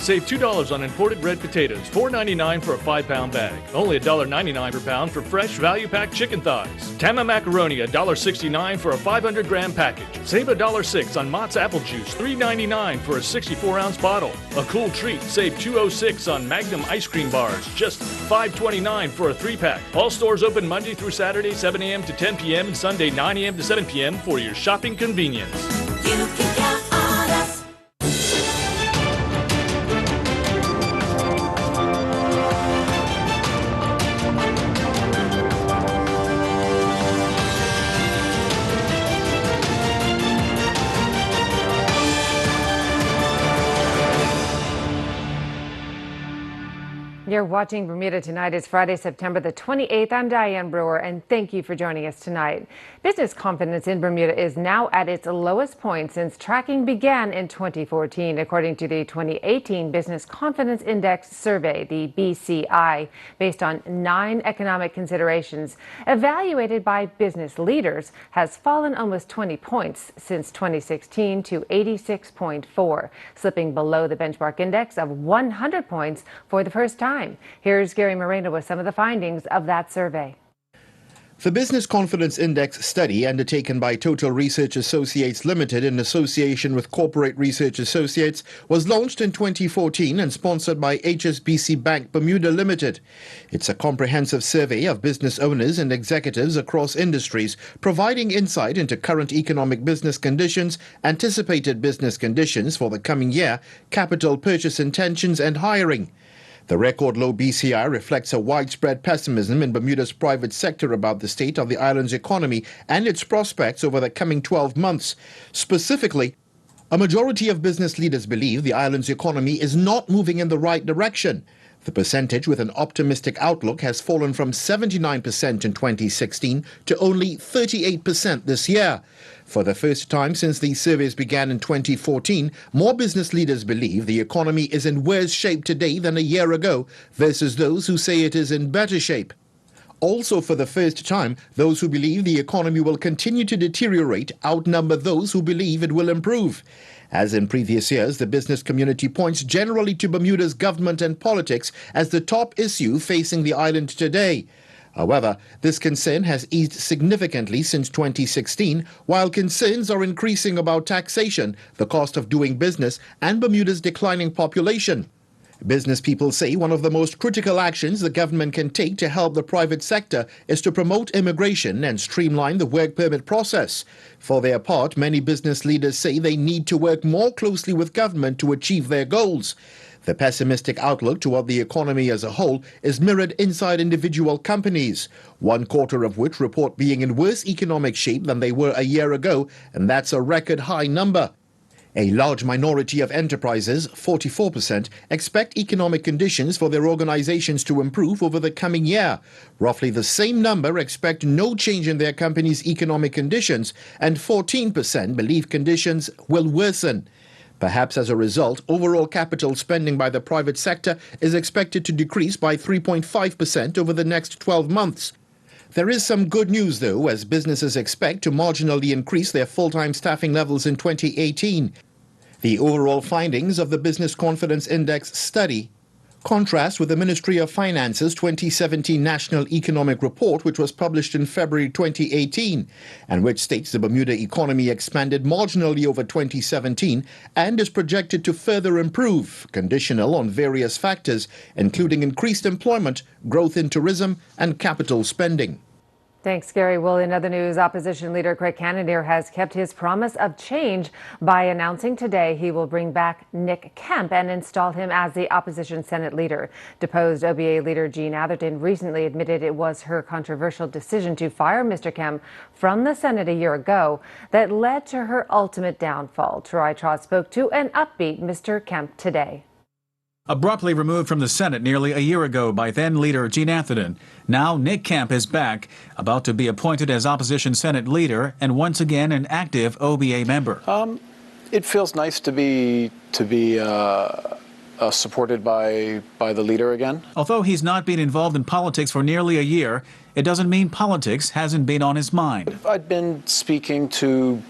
Save $2 on imported red potatoes, $4.99 for a 5-pound bag. Only $1.99 per pound for fresh value-packed chicken thighs. Tama macaroni, $1.69 for a 500-gram package. Save $1.06 on Mott's apple juice, $3.99 for a 64-ounce bottle. A cool treat, save $2.06 on Magnum ice cream bars, just $5.29 for a 3-pack. All stores open Monday through Saturday, 7 a.m. to 10 p.m. and Sunday, 9 a.m. to 7 p.m. for your shopping convenience. You can count on us. You're watching Bermuda Tonight. It's Friday, September the 28th. I'm Diane Brewer, and thank you for joining us tonight. Business confidence in Bermuda is now at its lowest point since tracking began in 2014, according to the 2018 Business Confidence Index Survey, the BCI, based on 9 economic considerations evaluated by business leaders, has fallen almost 20 points since 2016 to 86.4, slipping below the benchmark index of 100 points for the first time. Here's Gary Moreno with some of the findings of that survey. The Business Confidence Index study, undertaken by Total Research Associates Limited in association with Corporate Research Associates, was launched in 2014 and sponsored by HSBC Bank Bermuda Limited. It's a comprehensive survey of business owners and executives across industries, providing insight into current economic business conditions, anticipated business conditions for the coming year, capital purchase intentions, and hiring. The record low BCI reflects a widespread pessimism in Bermuda's private sector about the state of the island's economy and its prospects over the coming 12 months. Specifically, a majority of business leaders believe the island's economy is not moving in the right direction. The percentage with an optimistic outlook has fallen from 79% in 2016 to only 38% this year. For the first time since these surveys began in 2014, more business leaders believe the economy is in worse shape today than a year ago versus those who say it is in better shape. Also, for the first time, those who believe the economy will continue to deteriorate outnumber those who believe it will improve. As in previous years, the business community points generally to Bermuda's government and politics as the top issue facing the island today. However, this concern has eased significantly since 2016, while concerns are increasing about taxation, the cost of doing business, and Bermuda's declining population. Business people say one of the most critical actions the government can take to help the private sector is to promote immigration and streamline the work permit process. For their part, many business leaders say they need to work more closely with government to achieve their goals. The pessimistic outlook toward the economy as a whole is mirrored inside individual companies, 1/4 of which report being in worse economic shape than they were a year ago, and that's a record high number. A large minority of enterprises, 44%, expect economic conditions for their organizations to improve over the coming year. Roughly the same number expect no change in their company's economic conditions, and 14% believe conditions will worsen. Perhaps as a result, overall capital spending by the private sector is expected to decrease by 3.5% over the next 12 months. There is some good news, though, as businesses expect to marginally increase their full-time staffing levels in 2018. The overall findings of the Business Confidence Index study contrast with the Ministry of Finance's 2017 National Economic Report, which was published in February 2018, and which states the Bermuda economy expanded marginally over 2017 and is projected to further improve, conditional on various factors, including increased employment, growth in tourism, and capital spending. Thanks, Gary. Well, in other news, opposition leader Craig Cannonier has kept his promise of change by announcing today he will bring back Nick Kemp and install him as the opposition Senate leader. Deposed OBA leader Jean Atherton recently admitted it was her controversial decision to fire Mr. Kemp from the Senate a year ago that led to her ultimate downfall. Troy Trott spoke to an upbeat Mr. Kemp today. Abruptly removed from the Senate nearly a year ago by then-leader Jean Atherton, now Nick Kemp is back, about to be appointed as opposition Senate leader and once again an active OBA member. It feels nice to be supported by the leader again. Although he's not been involved in politics for nearly a year, it doesn't mean politics hasn't been on his mind. I've been speaking to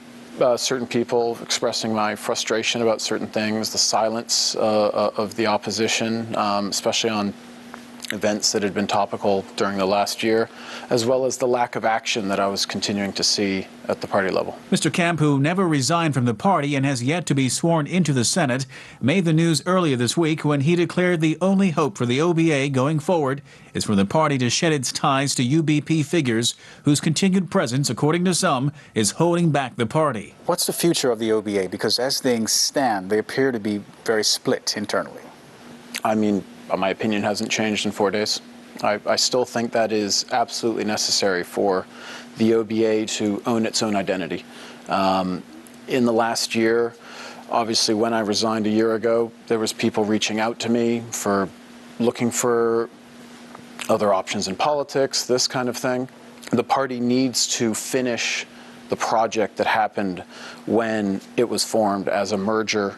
certain people expressing my frustration about certain things, the silence of the opposition, especially on events that had been topical during the last year, as well as the lack of action that I was continuing to see at the party level. Mr. Kemp, who never resigned from the party and has yet to be sworn into the Senate, made the news earlier this week when he declared the only hope for the OBA going forward is for the party to shed its ties to UBP figures whose continued presence, according to some, is holding back the party. What's the future of the OBA? Because as things stand, they appear to be very split internally. I mean, my opinion hasn't changed in 4 days. I still think that is absolutely necessary for the OBA to own its own identity. In the last year, obviously when I resigned a year ago, there was people reaching out to me for looking for other options in politics, this kind of thing. The party needs to finish the project that happened when it was formed as a merger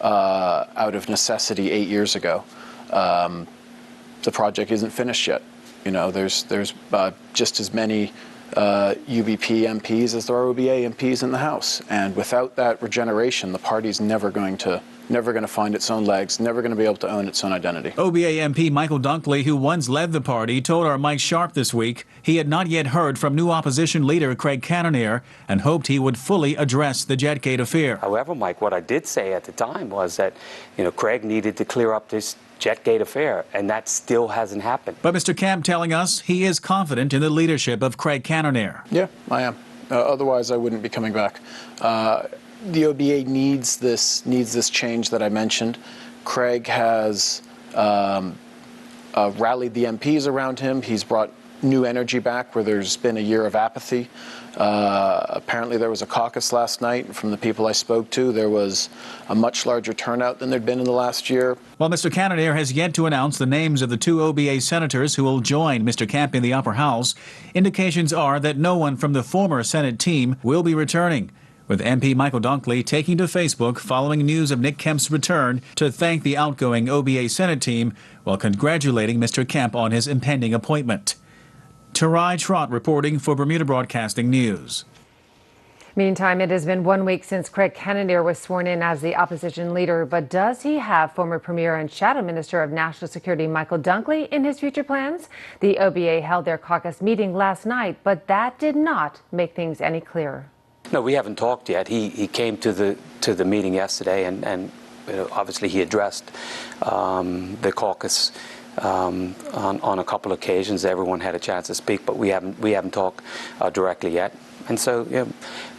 out of necessity 8 years ago. The project isn't finished yet. You know, there's just as many UBP MPs as there are OBA MPs in the House, and without that regeneration, the party's never going to find its own legs, never going to be able to own its own identity. OBA MP Michael Dunkley, who once led the party, told our Mike Sharp this week he had not yet heard from new opposition leader Craig Cannonier and hoped he would fully address the Jetgate affair. However, Mike, what I did say at the time was that, Craig needed to clear up this Jetgate affair, and that still hasn't happened. But Mr. Kemp telling us he is confident in the leadership of Craig Cannonier. Yeah, I am. Otherwise, I wouldn't be coming back. The OBA needs this change that I mentioned. Craig has rallied the MPs around him. He's brought new energy back where there's been a year of apathy. Apparently there was a caucus last night, and from the people I spoke to, there was a much larger turnout than there'd been in the last year. While Mr. Cannonier has yet to announce the names of the two OBA senators who will join Mr. Kemp in the upper house, indications are that no one from the former Senate team will be returning, with MP Michael Dunkley taking to Facebook following news of Nick Kemp's return to thank the outgoing OBA Senate team while congratulating Mr. Kemp on his impending appointment. Tarai Trott reporting for Bermuda Broadcasting News. Meantime, it has been 1 week since Craig Cannonier was sworn in as the opposition leader, but does he have former Premier and Shadow Minister of National Security Michael Dunkley in his future plans? The OBA held their caucus meeting last night, but that did not make things any clearer. No, we haven't talked yet. He came to the meeting yesterday, and obviously he addressed the caucus on a couple of occasions. Everyone had a chance to speak, but we haven't talked directly yet. And so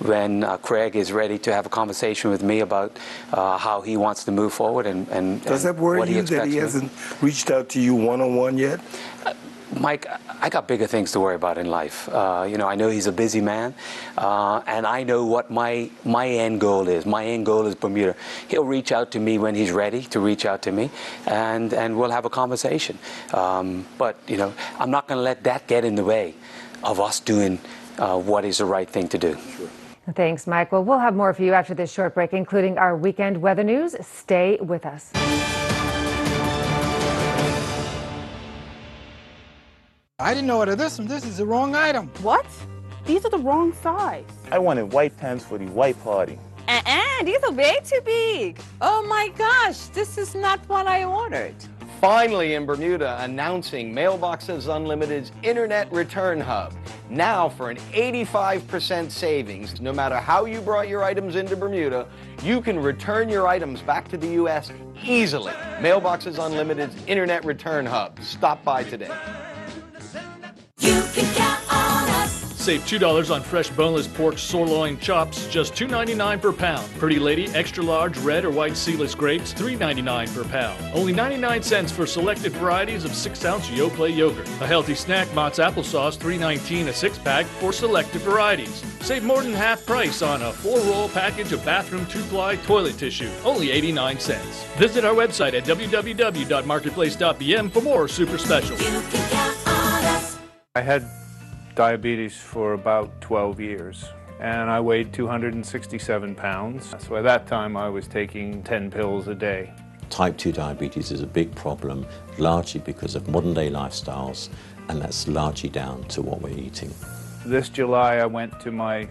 when Craig is ready to have a conversation with me about how he wants to move forward and does that worry you that he hasn't reached out to you one-on-one yet? Mike, I got bigger things to worry about in life. I know he's a busy man, and I know what my end goal is. My end goal is Bermuda. He'll reach out to me when he's ready to reach out to me, and we'll have a conversation. But I'm not going to let that get in the way of us doing what is the right thing to do. Sure. Thanks, Mike. Well, we'll have more for you after this short break, including our weekend weather news. Stay with us. I didn't know order this one. This is the wrong item. What? These are the wrong size. I wanted white pants for the white party. These are way too big. Oh my gosh, this is not what I ordered. Finally in Bermuda, announcing Mailboxes Unlimited's Internet Return Hub. Now for an 85% savings. No matter how you brought your items into Bermuda, you can return your items back to the U.S. easily. Mailboxes Unlimited's Internet Return Hub. Stop by today. You can count on us. Save $2 on fresh boneless pork sirloin chops, just $2.99 per pound. Pretty Lady extra large red or white seedless grapes, $3.99 per pound. Only 99 cents for selected varieties of 6-ounce Yoplait yogurt. A healthy snack, Mott's applesauce, $3.19 a 6-pack for selected varieties. Save more than half price on a 4-roll package of bathroom 2-ply toilet tissue, only 89 cents. Visit our website at www.marketplace.bm for more super specials. You can count on us. I had diabetes for about 12 years, and I weighed 267 pounds. So at that time, I was taking 10 pills a day. Type 2 diabetes is a big problem, largely because of modern-day lifestyles, and that's largely down to what we're eating. This July, I went to my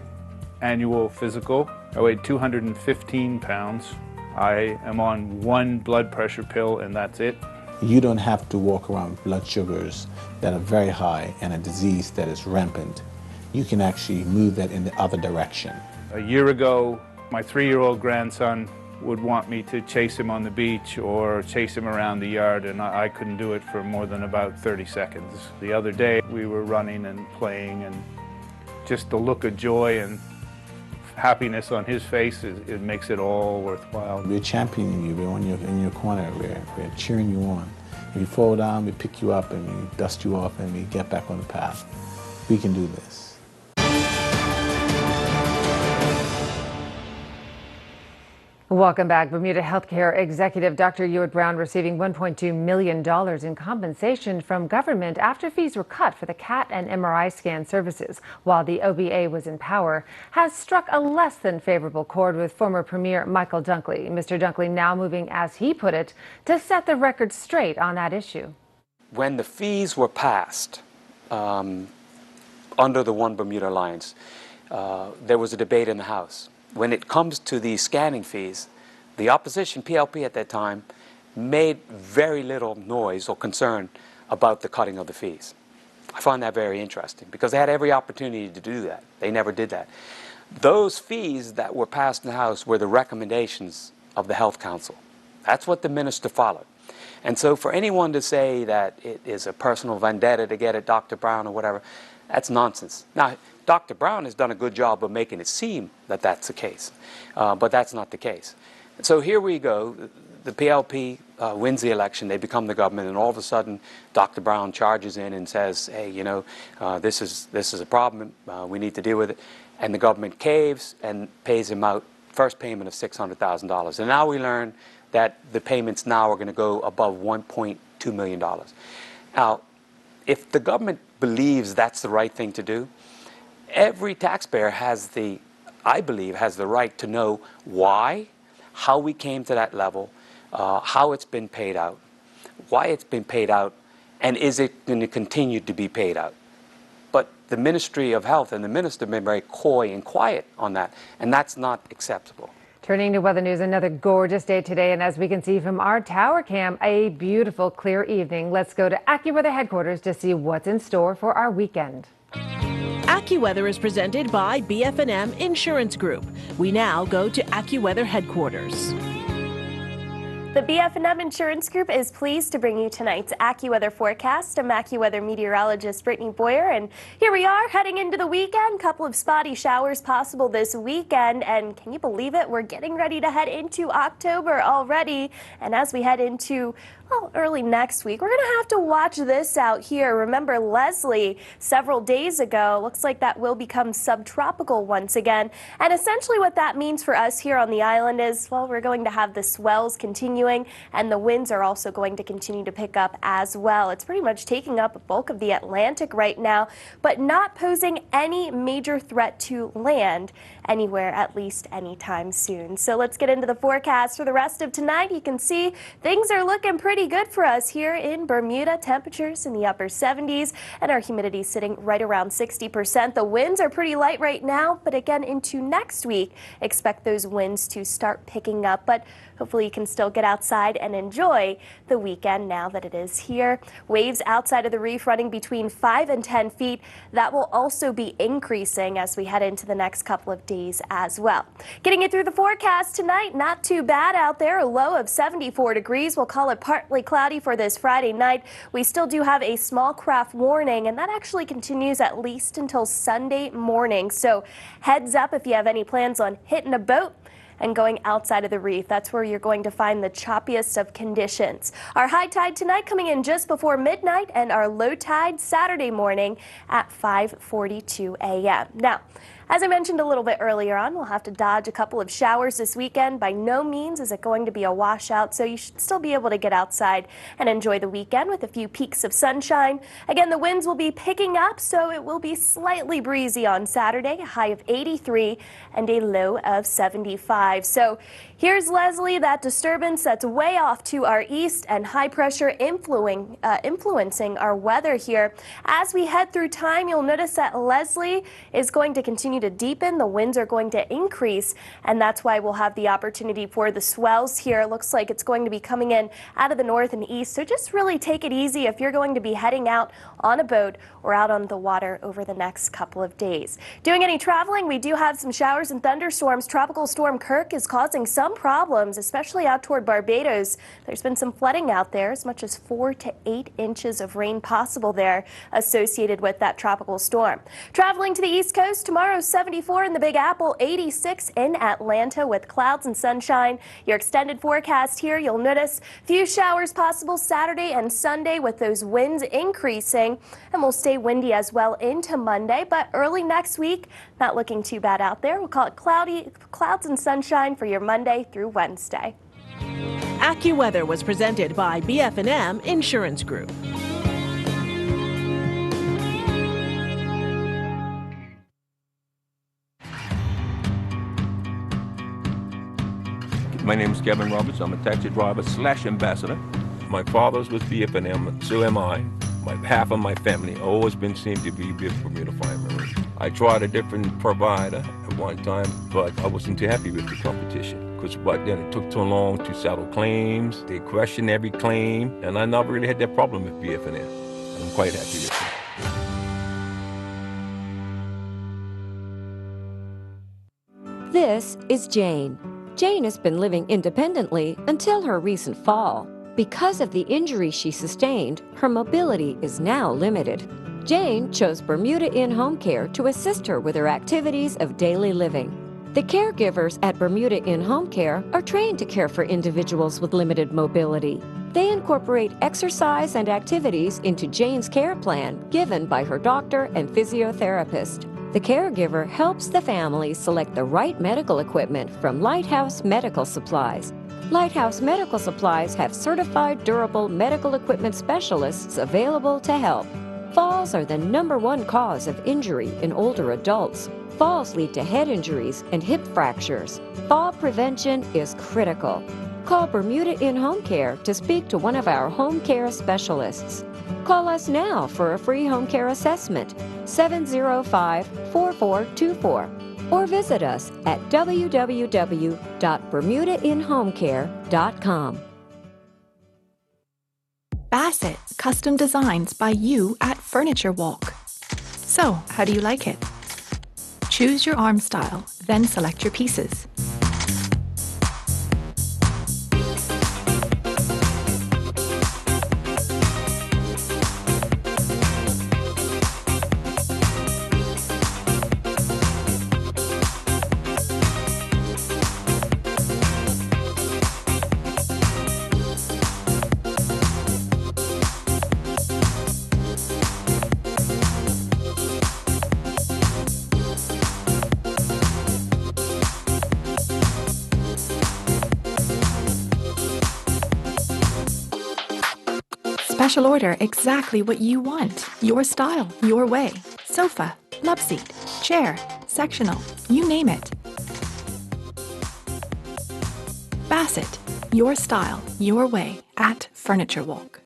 annual physical. I weighed 215 pounds. I am on one blood pressure pill and that's it. You don't have to walk around with blood sugars that are very high and a disease that is rampant. You can actually move that in the other direction. A year ago, my 3-year-old grandson would want me to chase him on the beach or chase him around the yard, and I couldn't do it for more than about 30 seconds. The other day, we were running and playing, and just the look of joy and happiness on his face, it makes it all worthwhile. We're championing you. We're in your corner. We're cheering you on. If you fall down, we pick you up and we dust you off and we get back on the path. We can do this. Welcome back. Bermuda healthcare executive Dr. Ewart Brown receiving $1.2 million in compensation from government after fees were cut for the CAT and MRI scan services while the OBA was in power, has struck a less than favorable chord with former Premier Michael Dunkley. Mr. Dunkley now moving, as he put it, to set the record straight on that issue. When the fees were passed under the One Bermuda Alliance, there was a debate in the House. When it comes to the scanning fees, the opposition, PLP at that time, made very little noise or concern about the cutting of the fees. I find that very interesting because they had every opportunity to do that. They never did that. Those fees that were passed in the House were the recommendations of the Health Council. That's what the minister followed. And so for anyone to say that it is a personal vendetta to get at Dr. Brown or whatever, that's nonsense. Now, Dr. Brown has done a good job of making it seem that that's the case, but that's not the case. So here we go. The PLP wins the election. They become the government, and all of a sudden, Dr. Brown charges in and says, "Hey, you know, this is a problem. We need to deal with it." And the government caves and pays him out first payment of $600,000. And now we learn that the payments now are going to go above $1.2 million. Now, if the government believes that's the right thing to do, every taxpayer has I believe, has the right to know why, how we came to that level, how it's been paid out, why it's been paid out, and is it going to continue to be paid out. But the Ministry of Health and the minister have been very coy and quiet on that, and that's not acceptable. Turning to weather news, another gorgeous day today, and as we can see from our tower cam, a beautiful clear evening. Let's go to AccuWeather headquarters to see what's in store for our weekend. AccuWeather is presented by BF&M Insurance Group. We now go to AccuWeather headquarters. The BF&M Insurance Group is pleased to bring you tonight's AccuWeather forecast. I'm AccuWeather meteorologist Brittany Boyer, and here we are heading into the weekend. Couple of spotty showers possible this weekend, and can you believe it? We're getting ready to head into October already, and as we head into early next week, we're going to have to watch this out here. Remember Leslie several days ago, looks like that will become subtropical once again. And essentially what that means for us here on the island is, well, we're going to have the swells continuing and the winds are also going to continue to pick up as well. It's pretty much taking up a bulk of the Atlantic right now, but not posing any major threat to land anywhere, at least anytime soon. So let's get into the forecast for the rest of tonight. You can see things are looking pretty good for us here in Bermuda. Temperatures in the upper 70s and our humidity sitting right around 60%. The winds are pretty light right now, but again into next week, expect those winds to start picking up. But hopefully you can still get outside and enjoy the weekend now that it is here. Waves outside of the reef running between 5 and 10 feet. That will also be increasing as we head into the next couple of days as well. Getting it through the forecast tonight, not too bad out there. A low of 74 degrees. We'll call it partly cloudy for this Friday night. We still do have a small craft warning, and that actually continues at least until Sunday morning. So heads up if you have any plans on hitting a boat and going outside of the reef. That's where you're going to find the choppiest of conditions. Our high tide tonight coming in just before midnight, and our low tide Saturday morning at 5:42 a.m. Now, as I mentioned a little bit earlier on, we'll have to dodge a couple of showers this weekend. By no means is it going to be a washout, so you should still be able to get outside and enjoy the weekend with a few peaks of sunshine. Again, the winds will be picking up, so it will be slightly breezy on Saturday, a high of 83 and a low of 75. So here's Leslie, that disturbance that's way off to our east and high pressure influencing our weather here. As we head through time, you'll notice that Leslie is going to continue continue to deepen. The winds are going to increase, and that's why we'll have the opportunity for the swells here. It looks like it's going to be coming in out of the north and east, so just really take it easy if you're going to be heading out on a boat or out on the water over the next couple of days. Doing any traveling, we do have some showers and thunderstorms. Tropical Storm Kirk is causing some problems, especially out toward Barbados. There's been some flooding out there, as much as 4 to 8 inches of rain possible there associated with that tropical storm. Traveling to the East Coast, tomorrow 74 in the Big Apple, 86 in Atlanta with clouds and sunshine. Your extended forecast here, you'll notice few showers possible Saturday and Sunday with those winds increasing, and we'll stay windy as well into Monday, but early next week, not looking too bad out there. We'll call it clouds and sunshine for your Monday through Wednesday. AccuWeather was presented by BF&M Insurance Group. My name is Kevin Roberts. I'm a taxi driver / ambassador. My father's with BF&M, so am I. Half of my family always seemed to be with Bermuda Fine Marine. I tried a different provider at one time, but I wasn't too happy with the competition because then it took too long to settle claims. They questioned every claim, and I never really had that problem with BF&M. I'm quite happy with it. This is Jane. Jane has been living independently until her recent fall. Because of the injury she sustained, her mobility is now limited. Jane chose Bermuda In-Home Care to assist her with her activities of daily living. The caregivers at Bermuda In-Home Care are trained to care for individuals with limited mobility. They incorporate exercise and activities into Jane's care plan given by her doctor and physiotherapist. The caregiver helps the family select the right medical equipment from Lighthouse Medical Supplies. Lighthouse Medical Supplies have certified durable medical equipment specialists available to help. Falls are the #1 cause of injury in older adults. Falls lead to head injuries and hip fractures. Fall prevention is critical. Call Bermuda In-Home Care to speak to one of our home care specialists. Call us now for a free home care assessment, 705-4424. Or visit us at www.bermudainhomecare.com. Bassett, custom designs by you at Furniture Walk. So, how do you like it? Choose your arm style, then select your pieces. Special order exactly what you want. Your style, your way. Sofa, love seat, chair, sectional, you name it. Bassett, your style, your way at Furniture Walk.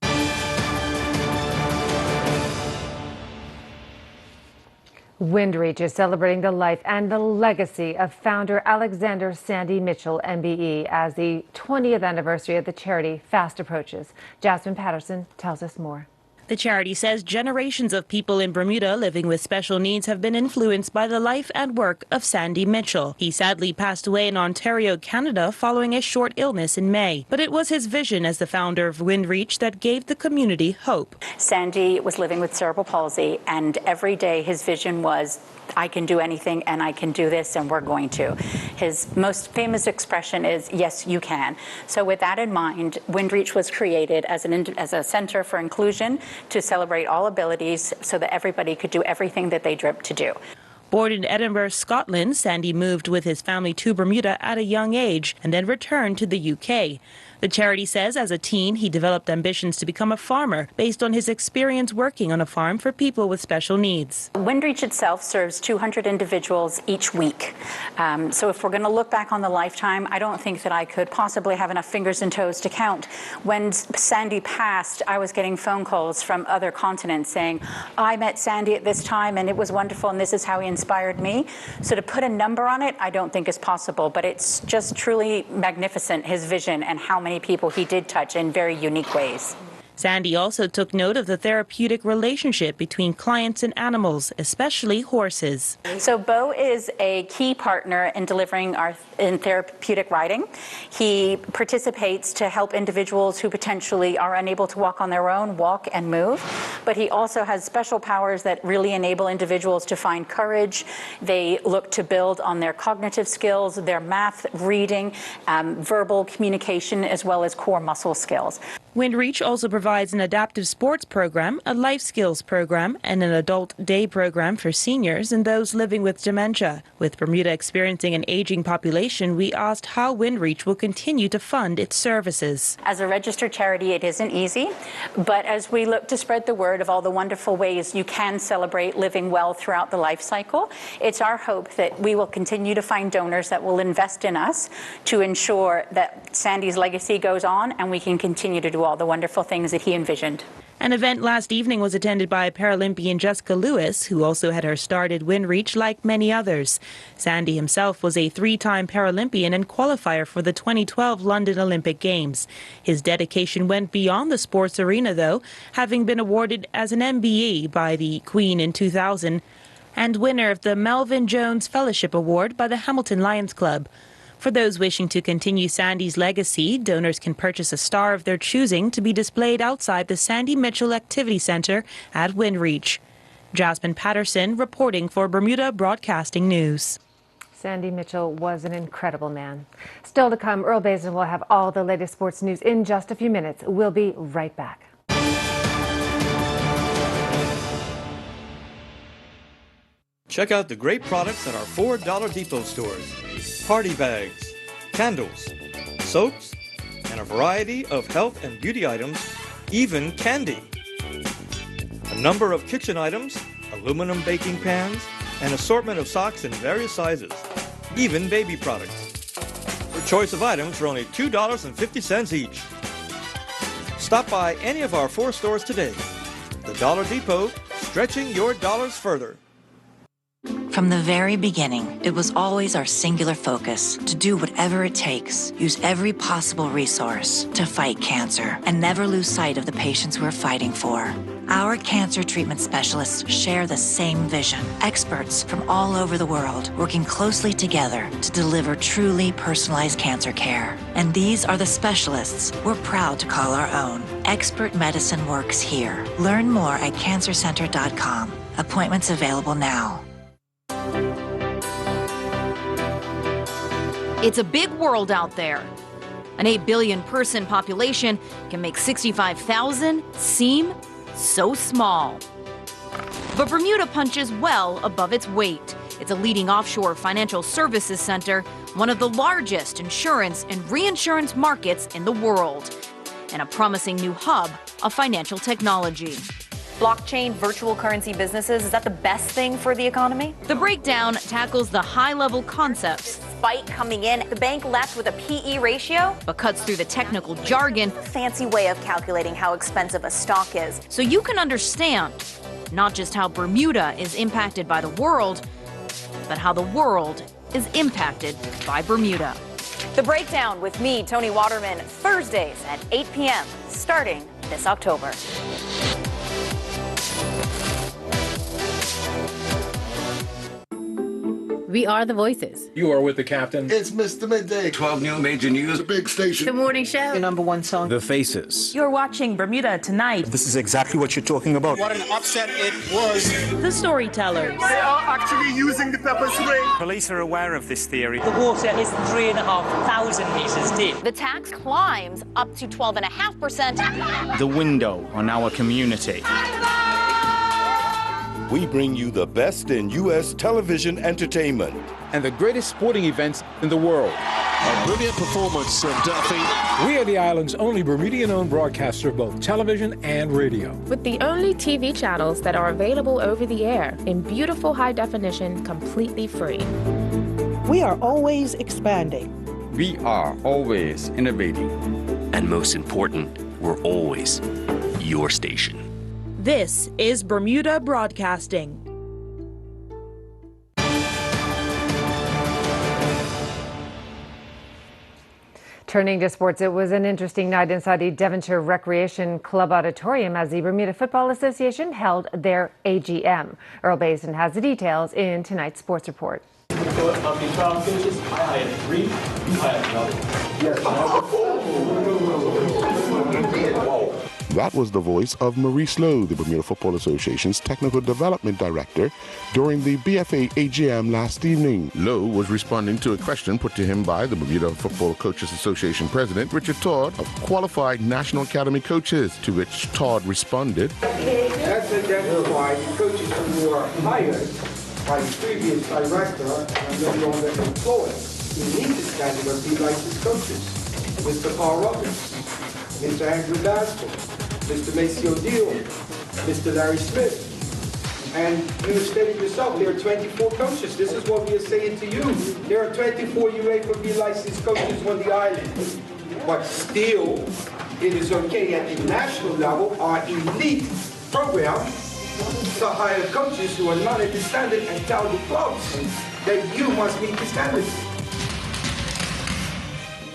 Windreach is celebrating the life and the legacy of founder Alexander Sandy Mitchell, MBE, as the 20th anniversary of the charity fast approaches. Jasmine Patterson tells us more. The charity says generations of people in Bermuda living with special needs have been influenced by the life and work of Sandy Mitchell. He sadly passed away in Ontario, Canada, following a short illness in May. But it was his vision as the founder of Windreach that gave the community hope. Sandy was living with cerebral palsy, and every day his vision was, I can do anything and I can do this and we're going to. His most famous expression is, yes, you can. So with that in mind, Windreach was created as a center for inclusion to celebrate all abilities so that everybody could do everything that they dreamt to do. Born in Edinburgh, Scotland, Sandy moved with his family to Bermuda at a young age and then returned to the UK. The charity says as a teen, he developed ambitions to become a farmer based on his experience working on a farm for people with special needs. WindReach itself serves 200 individuals each week. So if we're going to look back on the lifetime, I don't think that I could possibly have enough fingers and toes to count. When Sandy passed, I was getting phone calls from other continents saying, I met Sandy at this time and it was wonderful and this is how he inspired me. So to put a number on it, I don't think is possible, but it's just truly magnificent, his vision and how many people he did touch in very unique ways. Sandy also took note of the therapeutic relationship between clients and animals, especially horses. So Bo is a key partner in delivering in therapeutic riding. He participates to help individuals who potentially are unable to walk on their own, walk and move. But he also has special powers that really enable individuals to find courage. They look to build on their cognitive skills, their math, reading, verbal communication, as well as core muscle skills. WindReach also provides an adaptive sports program, a life skills program, and an adult day program for seniors and those living with dementia. With Bermuda experiencing an aging population, we asked how WindReach will continue to fund its services. As a registered charity, it isn't easy, but as we look to spread the word of all the wonderful ways you can celebrate living well throughout the life cycle, it's our hope that we will continue to find donors that will invest in us to ensure that Sandy's legacy goes on and we can continue to do all the wonderful things that he envisioned. An event last evening was attended by Paralympian Jessica Lewis, who also had her start at WindReach like many others. Sandy himself was a three-time Paralympian and qualifier for the 2012 London Olympic Games. His dedication went beyond the sports arena, though, having been awarded as an MBE by the Queen in 2000 and winner of the Melvin Jones Fellowship Award by the Hamilton Lions Club. For those wishing to continue Sandy's legacy, donors can purchase a star of their choosing to be displayed outside the Sandy Mitchell Activity Center at WindReach. Jasmine Patterson reporting for Bermuda Broadcasting News. Sandy Mitchell was an incredible man. Still to come, Earl Basin will have all the latest sports news in just a few minutes. We'll be right back. Check out the great products at our $4 Depot stores. Party bags, candles, soaps, and a variety of health and beauty items, even candy. A number of kitchen items, aluminum baking pans, an assortment of socks in various sizes, even baby products. Your choice of items for only $2.50 each. Stop by any of our 4 stores today. The Dollar Depot, stretching your dollars further. From the very beginning, it was always our singular focus to do whatever it takes, use every possible resource to fight cancer, and never lose sight of the patients we're fighting for. Our cancer treatment specialists share the same vision. Experts from all over the world working closely together to deliver truly personalized cancer care. And these are the specialists we're proud to call our own. Expert medicine works here. Learn more at cancercenter.com. Appointments available now. It's a big world out there. An 8 billion person population can make 65,000 seem so small. But Bermuda punches well above its weight. It's a leading offshore financial services center, one of the largest insurance and reinsurance markets in the world, and a promising new hub of financial technology. Blockchain virtual currency businesses, is that the best thing for the economy? The breakdown tackles the high-level concepts. Spike coming in, the bank left with a PE ratio, but cuts through the technical jargon. Fancy way of calculating how expensive a stock is. So you can understand not just how Bermuda is impacted by the world, but how the world is impacted by Bermuda. The Breakdown with me, Tony Waterman, Thursdays at 8 p.m. starting this October. We are the voices. You are with the captain. It's Mr. Midday. 12 new major news. The big station. The morning show. The #1 song. The Faces. You're watching Bermuda Tonight. This is exactly what you're talking about. What an upset it was. The Storytellers. They are actually using the pepper spray. Police are aware of this theory. The water is 3,500 meters deep. The tax climbs up to 12.5%. The window on our community. We bring you the best in U.S. television entertainment and the greatest sporting events in the world. A brilliant performance from Duffy. We are the island's only Bermudian-owned broadcaster of both television and radio. With the only TV channels that are available over the air in beautiful high definition, completely free. We are always expanding. We are always innovating. And most important, we're always your station. This is Bermuda Broadcasting. Turning to sports, it was an interesting night inside the Devonshire Recreation Club Auditorium as the Bermuda Football Association held their AGM. Earl Basin has the details in tonight's sports report. That was the voice of Maurice Lowe, the Bermuda Football Association's Technical Development Director, during the BFA AGM last evening. Lowe was responding to a question put to him by the Bermuda Football Coaches Association President, Richard Todd, of qualified National Academy coaches, to which Todd responded. That's identified coaches who were hired by the previous director and no longer employed. We need to stand and be licensed coaches. Mr. Carl Roberts, Mr. Andrew Dasper, Mr. Maceo Deal, Mr. Larry Smith. And you stated yourself, there are 24 coaches. This is what we are saying to you. There are 24 UEFA licensed coaches on the island. But still, it is okay at the national level, our elite program, to hire coaches who are not at the standard and tell the clubs that you must meet the standards.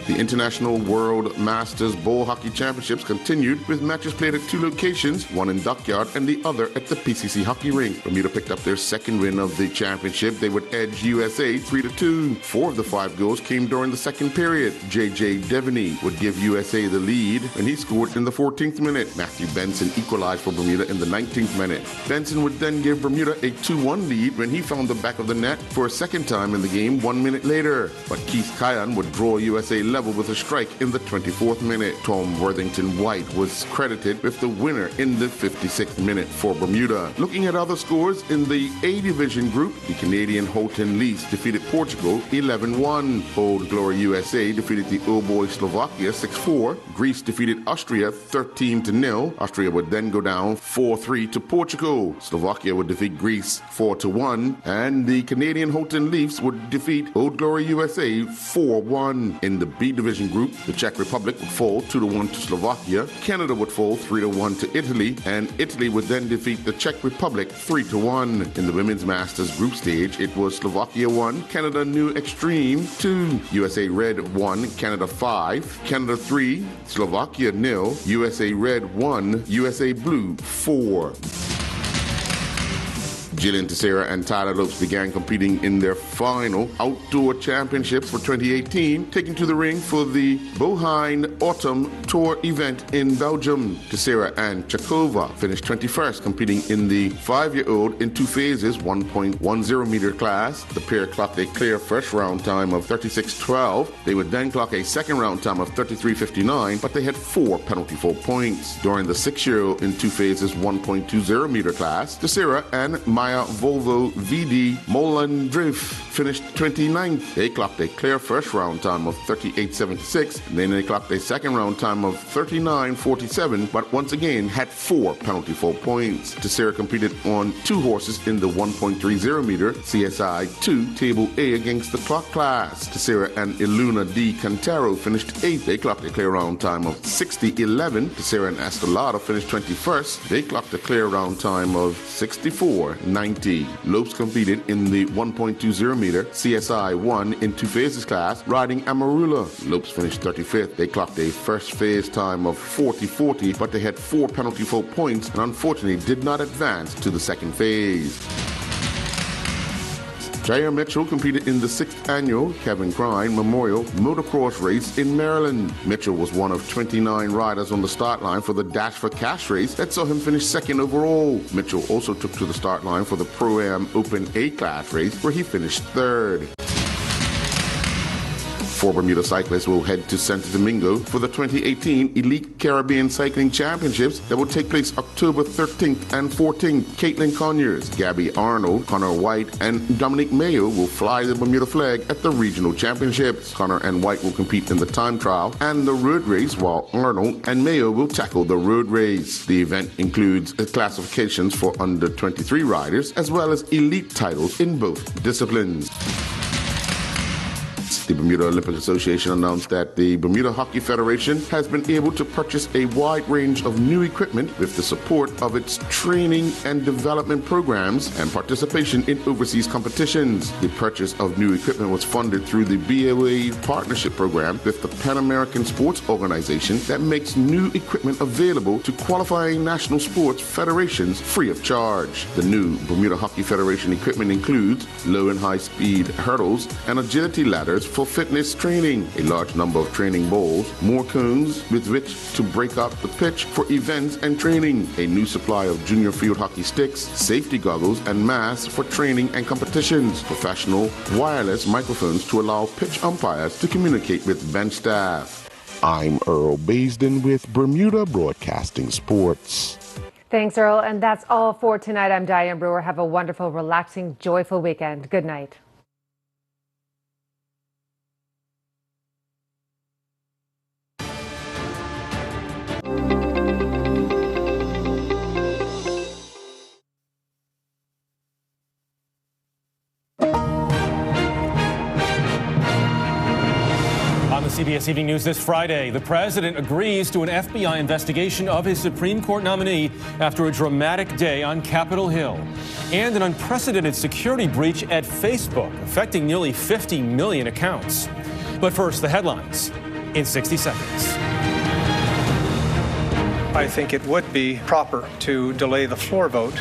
The International World Masters Bowl Hockey Championships continued with matches played at two locations, one in Dockyard and the other at the PCC Hockey Rink. Bermuda picked up their second win of the championship. They would edge USA 3-2. 4 of the 5 goals came during the second period. J.J. Devaney would give USA the lead when he scored in the 14th minute. Matthew Benson equalized for Bermuda in the 19th minute. Benson would then give Bermuda a 2-1 lead when he found the back of the net for a second time in the game 1 minute later. But Keith Kyan would draw USA level with a strike in the 24th minute. Tom Worthington White was credited with the winner in the 56th minute for Bermuda. Looking at other scores in the A Division group, the Canadian Houghton Leafs defeated Portugal 11-1. Old Glory USA defeated the Old Boy Slovakia 6-4. Greece defeated Austria 13-0. Austria would then go down 4-3 to Portugal. Slovakia would defeat Greece 4-1. And the Canadian Houghton Leafs would defeat Old Glory USA 4-1. In the B Division group, the Czech Republic would fall 2-1 to Slovakia. Canada would fall 3-1 to Italy. And Italy would then defeat the Czech Republic 3-1. In the Women's Masters group stage, it was Slovakia 1, Canada New Extreme 2, USA Red 1, Canada 5, Canada 3, Slovakia 0, USA Red 1, USA Blue 4. Jillian Teixeira and Tyler Lopes began competing in their final outdoor championships for 2018, taking to the ring for the Bohine Autumn Tour event in Belgium. Teixeira and Chakova finished 21st, competing in the 5-year-old in 2 phases 1.10 meter class. The pair clocked a clear first round time of 36.12. They would then clock a second round time of 33.59, but they had 4 penalty fault points. During the 6-year-old in 2 phases 1.20 meter class, Teixeira and Maya Volvo VD Molendriff finished 29th. They clocked a clear first round time of 38.76, and then they clocked a second round time of 39.47, but once again had 4 penalty fault points. Teixeira competed on 2 horses in the 1.30 meter CSI 2 Table A against the clock class. Teixeira and Iluna D. Cantero finished 8th. They clocked a clear round time of 60.11. Teixeira and Estelada finished 21st. They clocked a clear round time of 64.90. Lopes competed in the 1.20 meter CSI 1 in 2 phases class, riding Amarula. Lopes finished 35th. They clocked a first phase time of 40.40, but they had 4 penalty fault points and unfortunately did not advance to the second phase. Jair Mitchell competed in the 6th annual Kevin Crine Memorial Motocross race in Maryland. Mitchell was one of 29 riders on the start line for the Dash for Cash race that saw him finish 2nd overall. Mitchell also took to the start line for the Pro-Am Open A-Class race where he finished 3rd. 4 Bermuda cyclists will head to Santo Domingo for the 2018 Elite Caribbean Cycling Championships that will take place October 13th and 14th. Caitlin Conyers, Gabby Arnold, Connor White, and Dominic Mayo will fly the Bermuda flag at the regional championships. Connor and White will compete in the time trial and the road race, while Arnold and Mayo will tackle the road race. The event includes classifications for under 23 riders as well as elite titles in both disciplines. The Bermuda Olympic Association announced that the Bermuda Hockey Federation has been able to purchase a wide range of new equipment with the support of its training and development programs and participation in overseas competitions. The purchase of new equipment was funded through the BOA Partnership Program with the Pan American Sports Organization that makes new equipment available to qualifying national sports federations free of charge. The new Bermuda Hockey Federation equipment includes low and high speed hurdles and agility ladders for fitness training, a large number of training balls, more cones with which to break up the pitch for events and training, a new supply of junior field hockey sticks, safety goggles, and masks for training and competitions, professional wireless microphones to allow pitch umpires to communicate with bench staff. I'm Earl Baisden with Bermuda Broadcasting Sports. Thanks, Earl. And that's all for tonight. I'm Diane Brewer. Have a wonderful, relaxing, joyful weekend. Good night. On the CBS Evening News this Friday, the president agrees to an FBI investigation of his Supreme Court nominee after a dramatic day on Capitol Hill. And an unprecedented security breach at Facebook, affecting nearly 50 million accounts. But first, the headlines in 60 seconds. I think it would be proper to delay the floor vote